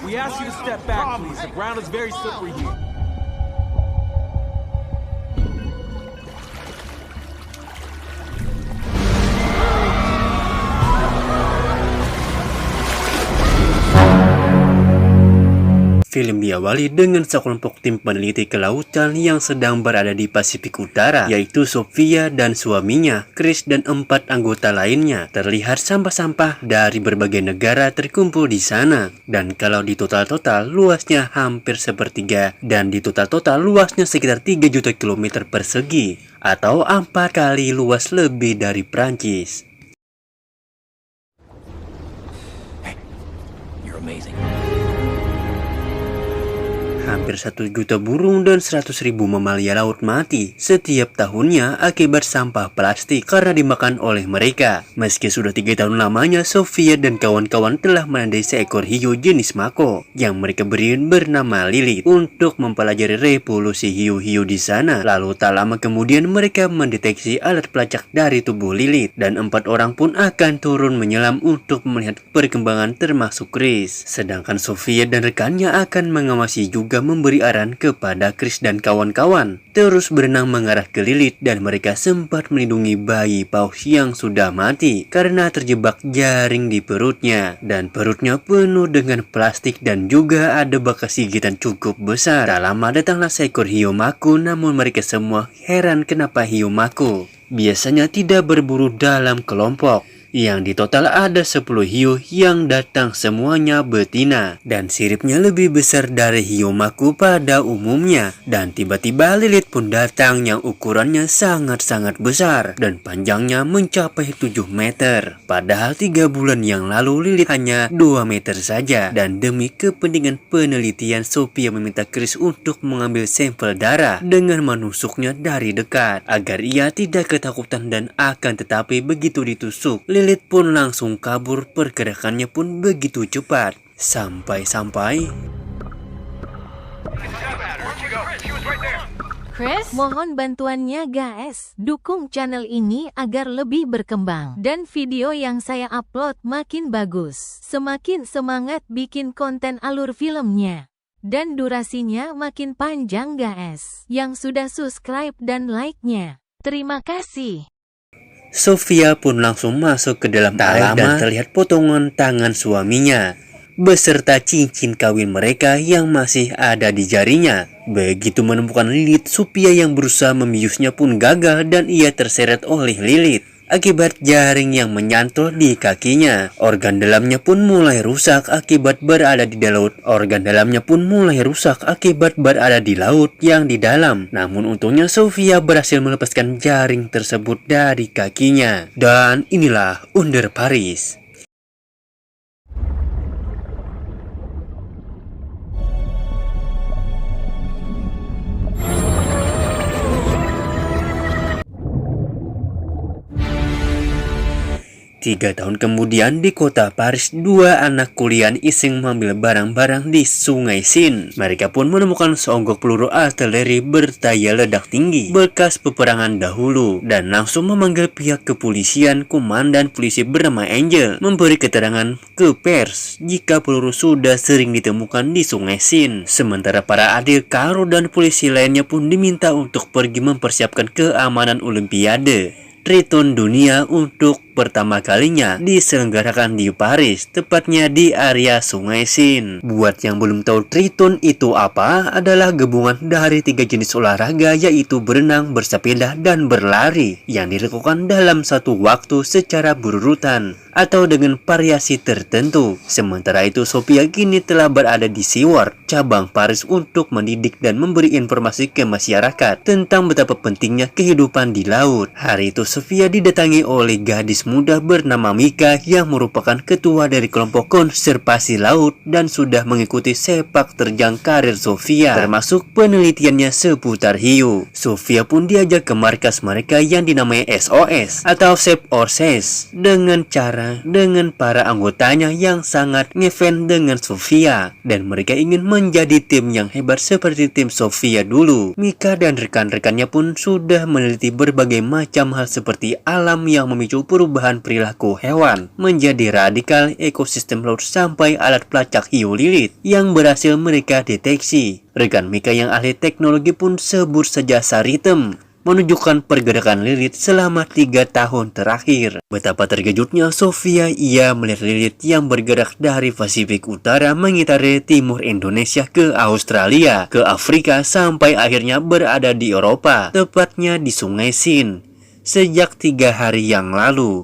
We ask you to step back, please. The ground is very slippery here. Film diawali dengan sekelompok tim peneliti kelautan yang sedang berada di Pasifik Utara, yaitu Sophia dan suaminya, Chris dan 4 anggota lainnya. Terlihat sampah-sampah dari berbagai negara terkumpul di sana. Dan kalau di total luasnya hampir sepertiga, dan di total luasnya sekitar 3 juta kilometer persegi, atau 4 kali luas lebih dari Prancis. Hey, you're amazing. Hampir 1 juta burung dan 100.000 mamalia laut mati setiap tahunnya akibat sampah plastik karena dimakan oleh mereka. Meski sudah 3 tahun lamanya, Sophia dan kawan-kawan telah menandai seekor hiu jenis mako yang mereka beri bernama Lilith untuk mempelajari revolusi hiu-hiu di sana. Lalu tak lama kemudian mereka mendeteksi alat pelacak dari tubuh Lilith dan 4 orang pun akan turun menyelam untuk melihat perkembangan termasuk Chris. Sedangkan Sophia dan rekannya akan mengawasi juga memberi arahan kepada Chris dan kawan-kawan terus berenang mengarah ke Lilith, dan mereka sempat melindungi bayi paus yang sudah mati karena terjebak jaring di perutnya, dan perutnya penuh dengan plastik dan juga ada bekas gigitan cukup besar. Tak lama datanglah seekor hiu mako, namun mereka semua heran kenapa hiu mako biasanya tidak berburu dalam kelompok. Yang di total ada 10 hiu yang datang, semuanya betina dan siripnya lebih besar dari hiu mako pada umumnya. Dan tiba-tiba Lilith pun datang yang ukurannya sangat-sangat besar dan panjangnya mencapai 7 meter. Padahal 3 bulan yang lalu Lilith hanya 2 meter saja. Dan demi kepentingan penelitian, Sophia meminta Chris untuk mengambil sampel darah dengan menusuknya dari dekat agar ia tidak ketakutan, dan akan tetapi begitu ditusuk, Lilith pun langsung kabur. Pergerakannya pun begitu cepat sampai Chris, mohon bantuannya guys. Dukung channel ini agar lebih berkembang dan video yang saya upload makin bagus. Semakin semangat bikin konten alur filmnya dan durasinya makin panjang guys. Yang sudah subscribe dan like-nya, terima kasih. Sophia pun langsung masuk ke dalam air dan terlihat potongan tangan suaminya beserta cincin kawin mereka yang masih ada di jarinya. Begitu menemukan Lilith, Sophia yang berusaha membiusnya pun gagal dan ia terseret oleh Lilith akibat jaring yang menyantol di kakinya. Organ dalamnya pun mulai rusak akibat berada di laut. Yang di dalam. Namun untungnya Sophia berhasil melepaskan jaring tersebut dari kakinya. Dan inilah Under Paris. Tiga tahun kemudian di kota Paris, 2 anak kuliah iseng mengambil barang-barang di Sungai Seine. Mereka pun menemukan seonggok peluru artileri berdaya ledak tinggi bekas peperangan dahulu dan langsung memanggil pihak kepolisian. Komandan polisi bernama Angel memberi keterangan ke pers jika peluru sudah sering ditemukan di Sungai Seine. Sementara para adik Caro dan polisi lainnya pun diminta untuk pergi mempersiapkan keamanan Olimpiade Triton Dunia untuk pertama kalinya diselenggarakan di Paris, tepatnya di area Sungai Seine. Buat yang belum tahu Triton itu apa, adalah gabungan dari 3 jenis olahraga, yaitu berenang, bersepeda, dan berlari yang dilakukan dalam satu waktu secara berurutan atau dengan variasi tertentu. Sementara itu, Sophia kini telah berada di SeaWorld cabang Paris untuk mendidik dan memberi informasi ke masyarakat tentang betapa pentingnya kehidupan di laut. Hari itu Sophia didatangi oleh gadis muda bernama Mika yang merupakan ketua dari kelompok konservasi laut dan sudah mengikuti sepak terjang karir Sophia, termasuk penelitiannya seputar hiu. Sophia pun diajak ke markas mereka yang dinamai SOS atau Save Our Seas dengan para anggotanya yang sangat ngefans dengan Sophia dan mereka ingin menjadi tim yang hebat seperti tim Sophia dulu. Mika dan rekan-rekannya pun sudah meneliti berbagai macam hal seperti alam yang memicu perubahan perubahan perilaku hewan menjadi radikal ekosistem laut sampai alat pelacak hiu lilit yang berhasil mereka deteksi. Rekan Mika yang ahli teknologi pun sebut saja Saritem menunjukkan pergerakan lilit selama 3 tahun terakhir. Betapa terkejutnya Sofia ia melihat lilit yang bergerak dari Pasifik Utara mengitari timur Indonesia ke Australia, ke Afrika sampai akhirnya berada di Eropa, tepatnya di Sungai Sin, sejak 3 hari yang lalu.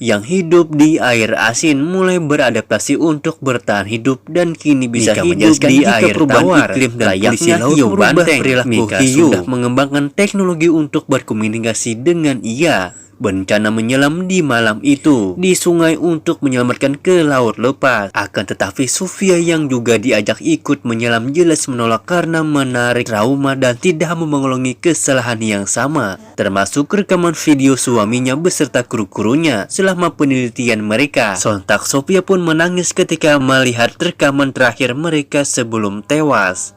Yang hidup di air asin mulai beradaptasi untuk bertahan hidup dan kini bisa hidup di air tawar. Iklim dan layaknya hiu banteng, Mika sudah mengembangkan teknologi untuk berkomunikasi dengan ia. Berencana menyelam di malam itu di sungai untuk menyelamatkan ke laut lepas. Akan tetapi Sofia yang juga diajak ikut menyelam jelas menolak karena menarik trauma dan tidak mau mengulangi kesalahan yang sama. Termasuk rekaman video suaminya beserta kru-krunya selama penelitian mereka. Sontak Sofia pun menangis ketika melihat rekaman terakhir mereka sebelum tewas.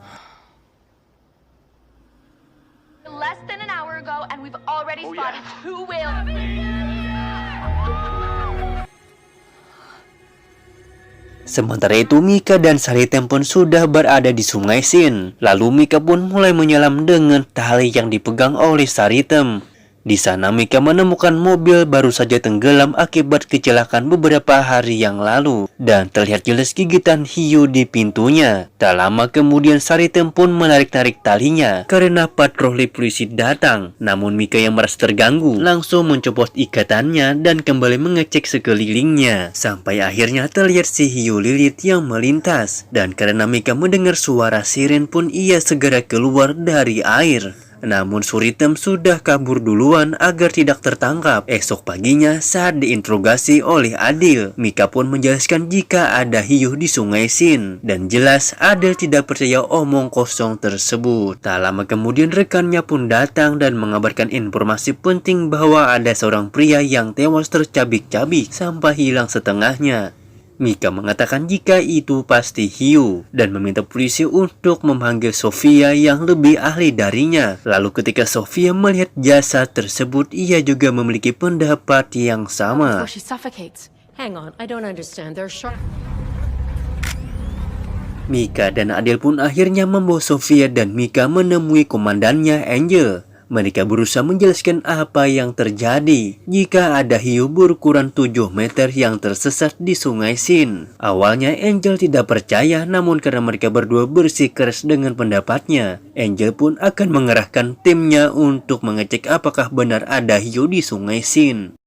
Less than an hour ago, and we've already spotted 2 whales. Sementara itu Mika dan Saritem pun sudah berada di Sungai Sin. Lalu Mika pun mulai menyelam dengan tali yang dipegang oleh Saritem. Di sana Mika menemukan mobil baru saja tenggelam akibat kecelakaan beberapa hari yang lalu dan terlihat jelas gigitan hiu di pintunya. Tak lama kemudian Saritem pun menarik-narik talinya karena patroli polisi datang. Namun Mika yang merasa terganggu langsung mencopot ikatannya dan kembali mengecek sekelilingnya. Sampai akhirnya terlihat si hiu lilit yang melintas dan karena Mika mendengar suara siren pun ia segera keluar dari air. Namun Suritem sudah kabur duluan agar tidak tertangkap. Esok paginya saat diinterogasi oleh Adil, Mika pun menjelaskan jika ada hiu di Sungai Sin. Dan jelas Adil tidak percaya omong kosong tersebut. Tak lama kemudian rekannya pun datang dan mengabarkan informasi penting bahwa ada seorang pria yang tewas tercabik-cabik sampai hilang setengahnya. Mika mengatakan jika itu pasti hiu dan meminta polisi untuk memanggil Sofia yang lebih ahli darinya. Lalu ketika Sofia melihat jasad tersebut, ia juga memiliki pendapat yang sama. She suffocates. Hang on, I don't understand. There's shark. Mika dan Adil pun akhirnya membawa Sofia dan Mika menemui komandannya Angel. Mereka berusaha menjelaskan apa yang terjadi jika ada hiu berukuran 7 meter yang tersesat di Sungai Sin. Awalnya Angel tidak percaya, namun karena mereka berdua bersikeras dengan pendapatnya, Angel pun akan mengerahkan timnya untuk mengecek apakah benar ada hiu di Sungai Sin.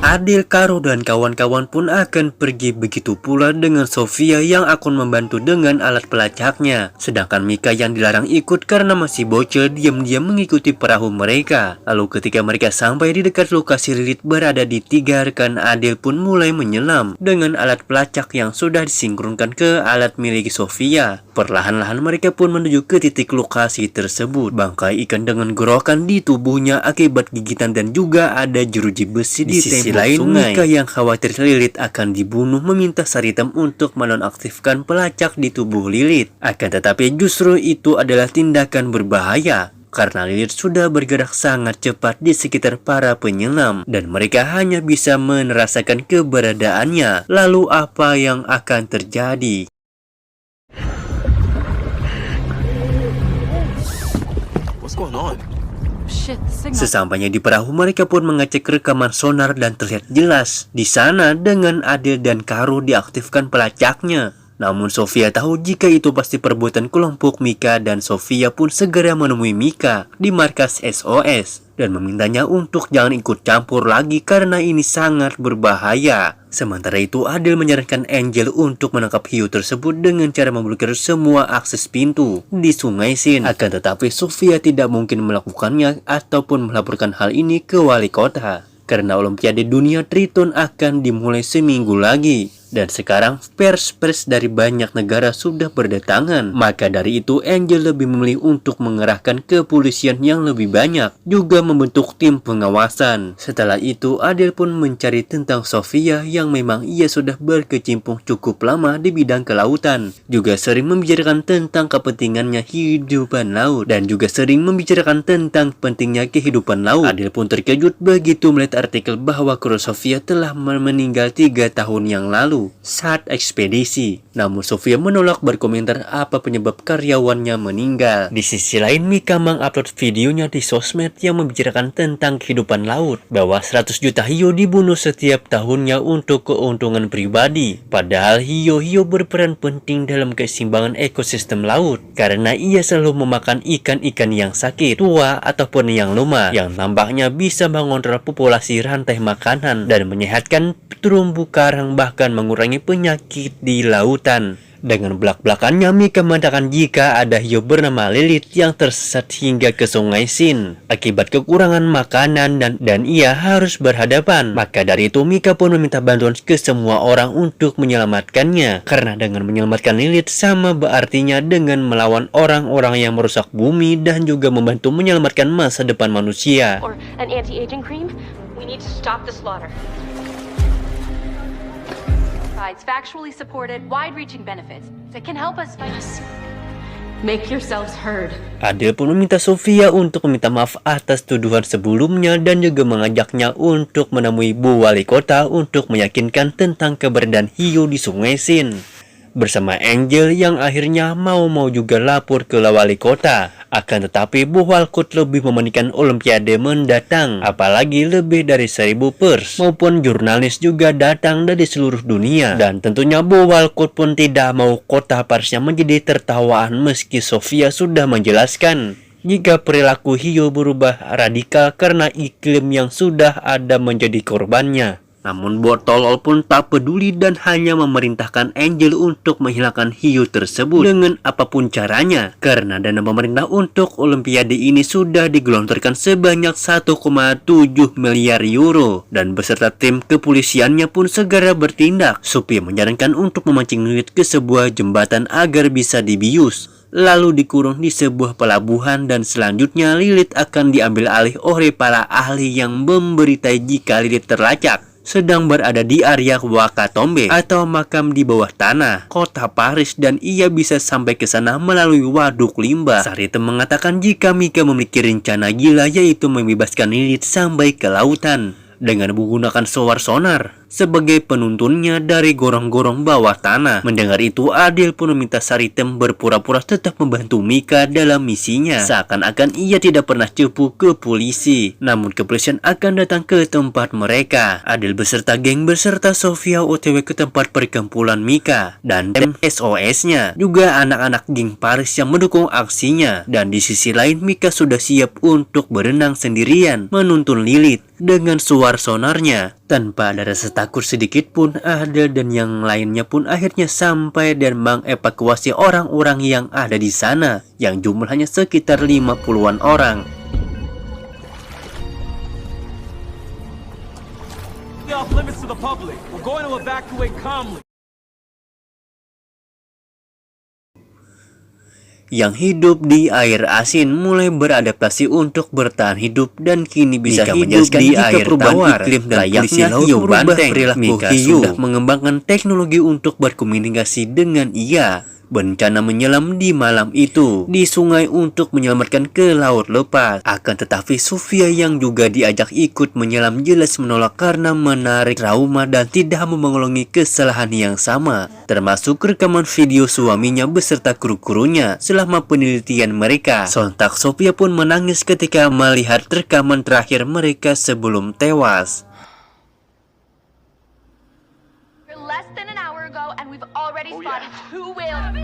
Adil, Karo, dan kawan-kawan pun akan pergi, begitu pula dengan Sofia yang akan membantu dengan alat pelacaknya. Sedangkan Mika yang dilarang ikut karena masih bocil diam-diam mengikuti perahu mereka. Lalu ketika mereka sampai di dekat lokasi lilit berada di 3, rekan Adil pun mulai menyelam dengan alat pelacak yang sudah disinkronkan ke alat milik Sofia. Perlahan-lahan mereka pun menuju ke titik lokasi tersebut. Bangkai ikan dengan gorokan di tubuhnya akibat gigitan dan juga ada jeruji besi di sisi lain sungai. Mika yang khawatir lilit akan dibunuh meminta Saritem untuk menonaktifkan pelacak di tubuh lilit. Akan tetapi justru itu adalah tindakan berbahaya karena lilit sudah bergerak sangat cepat di sekitar para penyelam dan mereka hanya bisa merasakan keberadaannya. Lalu apa yang akan terjadi? What's going on? Shit, the signal. Sesampainya di perahu, mereka pun mengecek rekaman sonar dan terlihat jelas di sana dengan Adil dan Karo diaktifkan pelacaknya. Namun Sofia tahu jika itu pasti perbuatan kelompok Mika dan Sofia pun segera menemui Mika di markas SOS dan memintanya untuk jangan ikut campur lagi karena ini sangat berbahaya. Sementara itu Adil menyarankan Angel untuk menangkap hiu tersebut dengan cara memblokir semua akses pintu di Sungai Sin. Akan tetapi Sofia tidak mungkin melakukannya ataupun melaporkan hal ini ke wali kota karena Olimpiade Dunia Triton akan dimulai seminggu lagi. Dan sekarang pers dari banyak negara sudah berdatangan. Maka dari itu Angel lebih memilih untuk mengerahkan kepolisian yang lebih banyak, juga membentuk tim pengawasan. Setelah itu Adele pun mencari tentang Sofia yang memang ia sudah berkecimpung cukup lama di bidang kelautan, juga sering membicarakan tentang kepentingannya kehidupan laut, dan juga sering membicarakan tentang pentingnya kehidupan laut. Adele pun terkejut begitu melihat artikel bahwa kru Sofia telah meninggal 3 tahun yang lalu saat ekspedisi. Namun Sofia menolak berkomentar apa penyebab karyawannya meninggal. Di sisi lain, Mika mengupload videonya di sosmed yang membicarakan tentang kehidupan laut, bahwa 100 juta hiu dibunuh setiap tahunnya untuk keuntungan pribadi. Padahal hiu-hiu berperan penting dalam keseimbangan ekosistem laut, karena ia selalu memakan ikan-ikan yang sakit, tua, ataupun yang lemah, yang nampaknya bisa mengontrol populasi rantai makanan dan menyehatkan terumbu karang, bahkan mengurangi penyakit di lautan. Dengan belak-belakannya Mika mengatakan jika ada hiu bernama Lilith yang tersesat hingga ke Sungai Sin akibat kekurangan makanan dan ia harus berhadapan. Maka dari itu Mika pun meminta bantuan ke semua orang untuk menyelamatkannya, karena dengan menyelamatkan Lilith sama berartinya dengan melawan orang-orang yang merusak bumi dan juga membantu menyelamatkan masa depan manusia. Or an anti-aging cream? We need to stop the slaughter. Provides factually supported, wide-reaching benefits that can help us fight. Make yourselves heard. Adele pun meminta Sofia untuk meminta maaf atas tuduhan sebelumnya dan juga mengajaknya untuk menemui Bu Wali Kota untuk meyakinkan tentang keberadaan hiu di Sungai Sin. Bersama Angel yang akhirnya mau juga lapor ke wali kota. Akan tetapi Bu Walcott lebih mementingkan Olimpiade mendatang, apalagi lebih dari 1000 pers maupun jurnalis juga datang dari seluruh dunia. Dan tentunya Bu Walcott pun tidak mau kota Parisnya menjadi tertawaan meski Sofia sudah menjelaskan jika perilaku hiu berubah radikal karena iklim yang sudah ada menjadi korbannya. Namun Bortolol pun tak peduli dan hanya memerintahkan Angel untuk menghilangkan hiu tersebut dengan apapun caranya, karena dana pemerintah untuk Olimpiade ini sudah digelontorkan sebanyak 1,7 miliar euro dan beserta tim kepolisiannya pun segera bertindak. Sophia menyarankan untuk memancing Lilith ke sebuah jembatan agar bisa dibius, lalu dikurung di sebuah pelabuhan, dan selanjutnya Lilith akan diambil alih oleh para ahli yang memberitai jika Lilith terlacak sedang berada di area Wakatombe atau makam di bawah tanah kota Paris, dan ia bisa sampai ke sana melalui waduk limbah. Sarita mengatakan jika Mika memiliki rencana gila, yaitu membebaskan Lilith sampai ke lautan dengan menggunakan sonar sebagai penuntunnya dari gorong-gorong bawah tanah. Mendengar itu, Adele pun meminta Saritem berpura-pura tetap membantu Mika dalam misinya, seakan-akan ia tidak pernah cepu ke polisi. Namun kepolisian akan datang ke tempat mereka. Adele beserta geng beserta Sofia OTW ke tempat perkumpulan Mika dan tim SOS-nya, juga anak-anak geng Paris yang mendukung aksinya. Dan di sisi lain, Mika sudah siap untuk berenang sendirian menuntun Lilith dengan suara sonarnya. Tanpa ada rasa takut sedikit pun, Adele dan yang lainnya pun akhirnya sampai dan mengevakuasi orang-orang yang ada di sana, yang jumlahnya sekitar 50-an orang. Off limits to the public. We're going to evacuate calmly. Yang hidup di air asin mulai beradaptasi untuk bertahan hidup dan kini bisa hidup di air tawar. Iklim dan layaknya hiu banteng, Mika sudah mengembangkan teknologi untuk berkomunikasi dengan ia. Berencana menyelam di malam itu di sungai untuk menyelamatkan ke laut lepas. Akan tetapi Sofia yang juga diajak ikut menyelam jelas menolak karena menarik trauma dan tidak mau mengulangi kesalahan yang sama, termasuk rekaman video suaminya beserta kru-krunya selama penelitian mereka. Sontak Sofia pun menangis ketika melihat rekaman terakhir mereka sebelum tewas. Less than an hour ago, and we've already spotted 2 whales.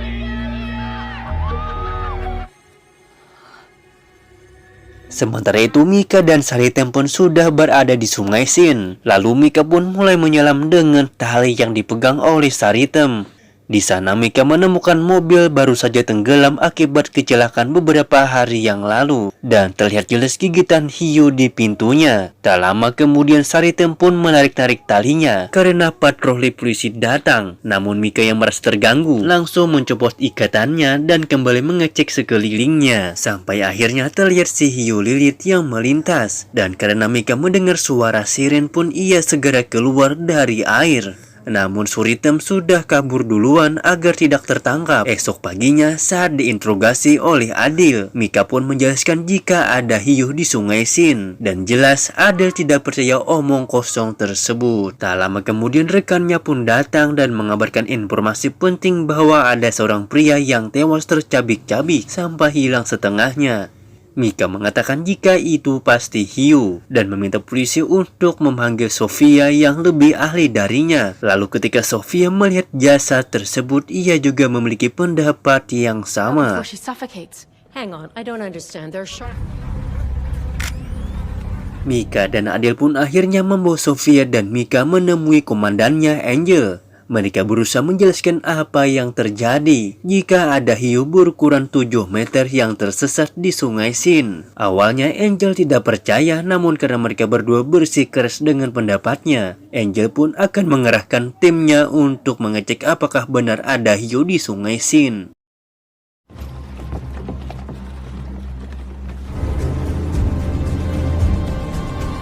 Sementara itu Mika dan Saritem pun sudah berada di Sungai Sin. Lalu Mika pun mulai menyelam dengan tali yang dipegang oleh Saritem. Di sana Mika menemukan mobil baru saja tenggelam akibat kecelakaan beberapa hari yang lalu dan terlihat jelas gigitan hiu di pintunya. Tak lama kemudian Saritem pun menarik-narik talinya karena patroli polisi datang. Namun Mika yang merasa terganggu langsung mencopot ikatannya dan kembali mengecek sekelilingnya sampai akhirnya terlihat si hiu lilit yang melintas. Dan karena Mika mendengar suara siren pun ia segera keluar dari air. Namun Suritem sudah kabur duluan agar tidak tertangkap. Esok paginya saat diinterogasi oleh Adil, Mika pun menjelaskan jika ada hiu di Sungai Sin. Dan jelas Adil tidak percaya omong kosong tersebut. Tak lama kemudian rekannya pun datang dan mengabarkan informasi penting bahwa ada seorang pria yang tewas tercabik-cabik sampai hilang setengahnya. Mika mengatakan jika itu pasti hiu dan meminta polisi untuk memanggil Sofia yang lebih ahli darinya. Lalu ketika Sofia melihat jasad tersebut, ia juga memiliki pendapat yang sama. Before she suffocates. Hang on, I don't understand. There's shark. Mika dan Adil pun akhirnya membawa Sofia dan Mika menemui komandannya Angel. Mereka berusaha menjelaskan apa yang terjadi jika ada hiu berukuran 7 meter yang tersesat di Sungai Sin. Awalnya Angel tidak percaya, namun karena mereka berdua bersikeras dengan pendapatnya, Angel pun akan mengerahkan timnya untuk mengecek apakah benar ada hiu di Sungai Sin.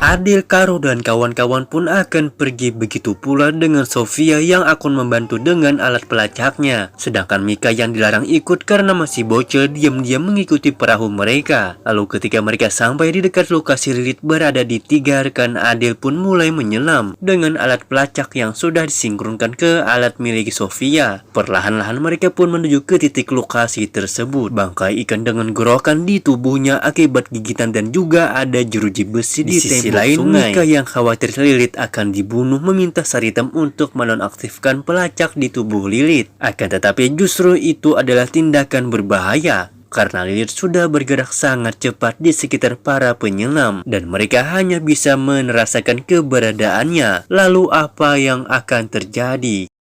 Adil, Karo, dan kawan-kawan pun akan pergi, begitu pula dengan Sofia yang akan membantu dengan alat pelacaknya. Sedangkan Mika yang dilarang ikut karena masih bocil diam-diam mengikuti perahu mereka. Lalu ketika mereka sampai di dekat lokasi Lilith berada di 3, rekan Adil pun mulai menyelam dengan alat pelacak yang sudah disinkronkan ke alat milik Sofia. Perlahan-lahan mereka pun menuju ke titik lokasi tersebut. Bangkai ikan dengan gorokan di tubuhnya akibat gigitan dan juga ada jeruji besi di sisi lain. Mika yang khawatir Lilith akan dibunuh meminta Saritem untuk menonaktifkan pelacak di tubuh Lilith. Akan tetapi justru itu adalah tindakan berbahaya karena Lilith sudah bergerak sangat cepat di sekitar para penyelam dan mereka hanya bisa merasakan keberadaannya. Lalu apa yang akan terjadi?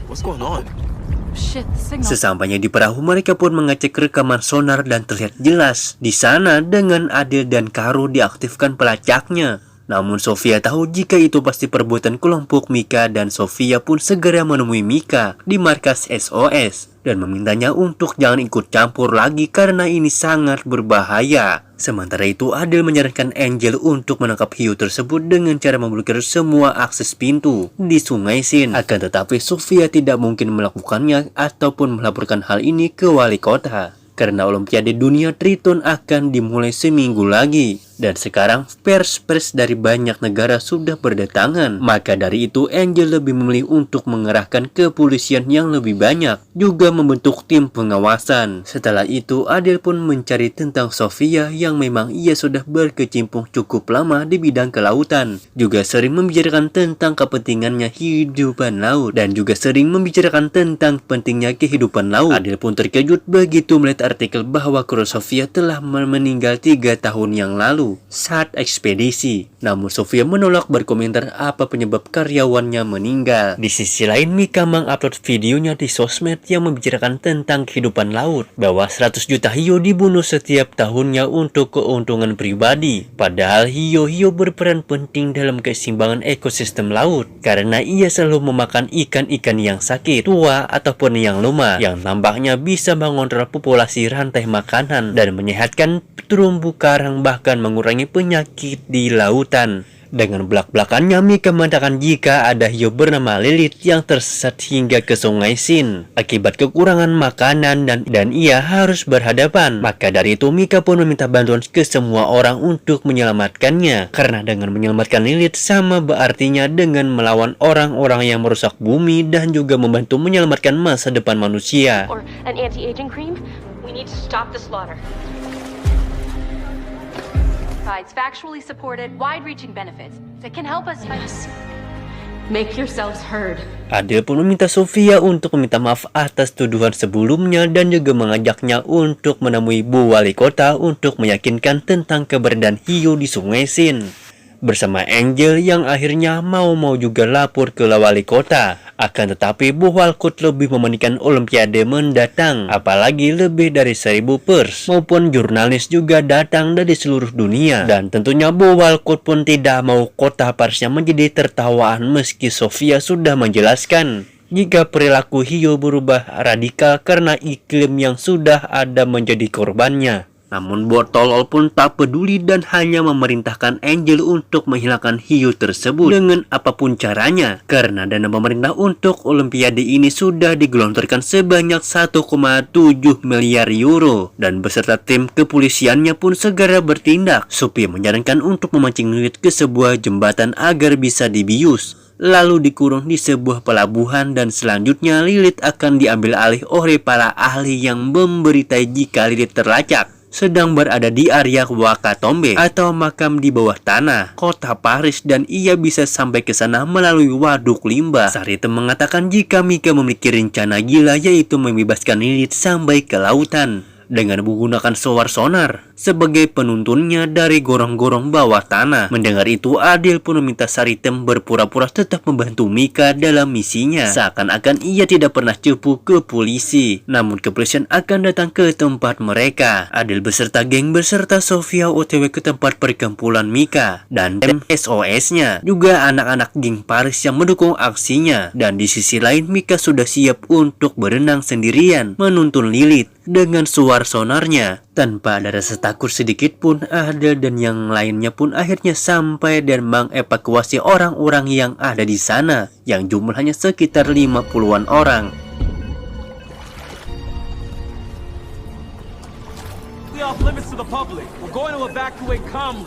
What's going on? Shit, the signal. Sesampainya di perahu, mereka pun mengecek rekaman sonar dan terlihat jelas di sana dengan Adil dan Karo diaktifkan pelacaknya. Namun Sofia tahu jika itu pasti perbuatan kelompok Mika dan Sofia pun segera menemui Mika di markas SOS dan memintanya untuk jangan ikut campur lagi karena ini sangat berbahaya. Sementara itu Adil menyarankan Angel untuk menangkap hiu tersebut dengan cara memblokir semua akses pintu di Sungai Sin. Akan tetapi Sofia tidak mungkin melakukannya ataupun melaporkan hal ini ke wali kota karena Olimpiade Dunia Triton akan dimulai seminggu lagi. Dan sekarang pers dari banyak negara sudah berdatangan. Maka dari itu Angel lebih memilih untuk mengerahkan kepolisian yang lebih banyak, juga membentuk tim pengawasan. Setelah itu Adil pun mencari tentang Sofia yang memang ia sudah berkecimpung cukup lama di bidang kelautan, juga sering membicarakan tentang kepentingannya kehidupan laut dan juga sering membicarakan tentang pentingnya kehidupan laut. Adil pun terkejut begitu melihat artikel bahwa kru Sofia telah meninggal 3 tahun yang lalu saat ekspedisi. Namun Sofia menolak berkomentar apa penyebab karyawannya meninggal. Di sisi lain, Mika mengupload videonya di sosmed yang membicarakan tentang kehidupan laut, bahwa 100 juta hiu dibunuh setiap tahunnya untuk keuntungan pribadi. Padahal hiu-hiu berperan penting dalam keseimbangan ekosistem laut karena ia selalu memakan ikan-ikan yang sakit, tua, ataupun yang lemah, yang nampaknya bisa mengontrol populasi rantai makanan dan menyehatkan terumbu karang, bahkan mengurangi penyakit di lautan. Dengan belak-belakannya Mika mengatakan jika ada hiu bernama Lilith yang tersesat hingga ke Sungai Sin akibat kekurangan makanan dan ia harus berhadapan. Maka dari itu Mika pun meminta bantuan ke semua orang untuk menyelamatkannya, karena dengan menyelamatkan Lilith sama berartinya dengan melawan orang-orang yang merusak bumi dan juga membantu menyelamatkan masa depan manusia. Or an anti-aging cream? We need to stop the slaughter. Provides factually supported, wide-reaching benefits that can help us fight. Make yourselves heard. Adil pun meminta Sofia untuk meminta maaf atas tuduhan sebelumnya dan juga mengajaknya untuk menemui Bu Wali Kota untuk meyakinkan tentang keberadaan hiu di Sungai Sin. bersama Angel yang akhirnya mau juga lapor ke wali kota. Akan tetapi Bu Walcott lebih mementingkan Olimpiade mendatang, apalagi lebih dari 1000 pers maupun jurnalis juga datang dari seluruh dunia. Dan tentunya Bu Walcott pun tidak mau kota Parisnya menjadi tertawaan meski Sofia sudah menjelaskan jika perilaku hiu berubah radikal karena iklim yang sudah ada menjadi korbannya. Namun botol pun tak peduli dan hanya memerintahkan Angel untuk menghilangkan hiu tersebut dengan apapun caranya, karena dana pemerintah untuk Olimpiade ini sudah digelontorkan sebanyak 1,7 miliar euro dan beserta tim kepolisiannya pun segera bertindak. Sophia menyarankan untuk memancing Lilith ke sebuah jembatan agar bisa dibius, lalu dikurung di sebuah pelabuhan, dan selanjutnya Lilith akan diambil alih oleh para ahli yang memberitai jika Lilith terlacak sedang berada di area Wakatombe atau makam di bawah tanah kota Paris, dan ia bisa sampai ke sana melalui waduk limbah. Saritem mengatakan jika Mika memiliki rencana gila, yaitu membebaskan Lilith sampai ke lautan dengan menggunakan sonar sebagai penuntunnya dari gorong-gorong bawah tanah. Mendengar itu, Adele pun meminta Saritem berpura-pura tetap membantu Mika dalam misinya, seakan-akan ia tidak pernah cepu ke polisi. Namun kepolisian akan datang ke tempat mereka. Adele beserta geng beserta Sofia OTW ke tempat perkumpulan Mika dan tim SOS-nya, juga anak-anak geng Paris yang mendukung aksinya. Dan di sisi lain, Mika sudah siap untuk berenang sendirian menuntun Lilith dengan suara sonarnya. Tanpa ada rasa takut sedikit pun, Adele dan yang lainnya pun akhirnya sampai dan mengevakuasi orang-orang yang ada di sana, yang jumlahnya sekitar 50-an orang. Off limits to the public. We're going to evacuate calmly.